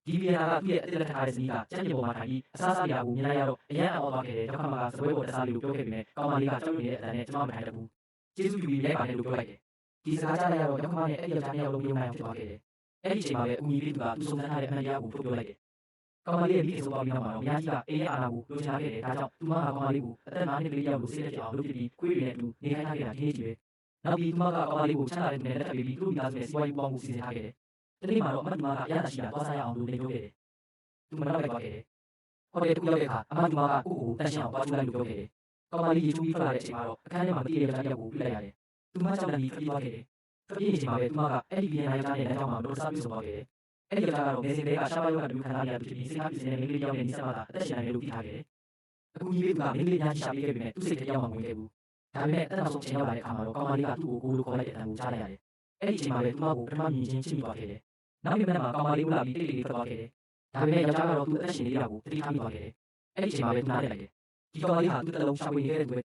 ဒီဗီယနာကသူ့ရဲ့အသက်လက်ထထားတဲ့ဇနီးကကျန်းကျင်ပေါ်မှာထိုင်ပြီးအစားစားရာကိုမြင်လိုက်ရတော့အရန်အော်သွားခဲ့တယ်ရောက်ခါမှာကစပွဲပေါ်တစားလေးကိုပြောခဲ့ပြီးနဲ့ကောင်မလေးကကြောက်ရွံ့နေတဲ့အတန်နဲ့ကျွန်မမထိုင်တဘူးကျေးဇူးပြုပြီးလိုက်ပါနဲ့လို့ပြောလိုက်တယ်ဒီစကားကြားလိုက်ရတော့ရောက်ခါမှာနဲ့အဲ့ဒီယောက်ျားနှစ်ယောက်လုံးပြုံးနိုင်ဖြစ်သွားခဲ့တယ်အဲ့ဒီချိန်မှာပဲအကူကြီးလေးသူကသူစုံစမ်းထားတဲ့အမှန်တရားကိုထုတ်ပြောလိုက်တယ်ကောင်မလေးရဲ့မိခင်ဆုံးသွားပြီးနောက်မှာတော့မြားကြီးကအေးရအာနာကိုလိုချင်လာခဲ့တယ်ဒါကြောင့်သူမကကောင်မလေးကိုအသက်9နှစ်ကလေးယောက်ကိုဆေးလက်ပြအောင်လုပ်ဖြစ်ပြီးခွေးတွေနဲ့အတူနေခိုင်းထားခဲ့တာဒီနေ့ကြီးပဲနောက်ပြီးသူမကကောင်မလေးကိုချမ်းသာတဲ့သူနဲ့လက်ထပ်ပြီးသူ့မိသားစုနဲ့စီးပွားရေးပေါင်းမှုစီစဉ်ထားခဲ့တယ်တနေ့မှာတော့အမတ်သူမကအရသာရှိတာသွားစားရအောင်လို့နေပြောခဲ့တယ်သူမနောက်လိုက်သွားခဲ့တယ်ဟိုတယ်တူရောက်တဲ့အခါအမတ်သူမကကိုကိုတန်ရှင်းအောင်သွားကျူလိုက်လို့ပြောခဲ့တယ်ကောင်မလေးရေချိုးပြီးထွက်လာတဲ့အချိန်မှာတော့အခန်းထဲမှာမတည်တဲ့ယောက်ျားတစ်ယောက်ကိုတွေ့လိုက်ရတယ်သူမကြောက်လန့်ပြီးထွက်ပြေးသွားခဲ့တယ်ထွက်ပြေးနေချိန်မှာပဲသူမကအဲ့ဒီဗီယန်နာယောက်ျားနဲ့လမ်းကြောင်းမှာတော့စားပြီးဆုံးသွားခဲ့တယ်အဲ့ဒီယောက်ျားကတော့ဘယ်စင်တွေကရှားပါးယောဂတူခံစားရပြီးစိတ်ထားပြင်းနေတဲ့မိန်းကလေးယောက်နဲ့နီးစပ်မှသာအသက်ရှင်နိုင်တယ်လို့သိထားခဲ့တယ်အခုကြီးလေးကမိန်းကလေးများကြီးရှာပေးခဲ့ပေမဲ့သူ့စိတ်ထဲရောက်မှမဝင်ခဲ့ဘူးဒါပေမဲ့အဲ့နောက်ဆုံးချိန်ရောက်လာတဲ့အခါမှာတော့ကောင်မလေးကသူ့ကိုကိုလိုခေါ်လိုက်တဲ့အတန်ကိုကြားလိုက်ရတယ်အဲ့ဒီချိန်မှာပဲသူမကိုပထမမြင်ချင်းချစ်မိသွားခဲ့တယ်နောက်ပြီးမှမှာကောင်မလေးကလာပြီးတိတ်တိတ်လေးထွက်သွားခဲ့တယ်ဒါပေမဲ့ယောက်ျားကတော့သူ့အသက်ရှင်နေတာကိုတတိထားမိသွားခဲ့တယ်အဲ့ဒီချိန်မှာပဲသူနားလည်လိုက်တယ်ဒီကောင်လေးဟာသူ့တလုံးရှာဖွေနေခဲ့တဲ့သူပဲ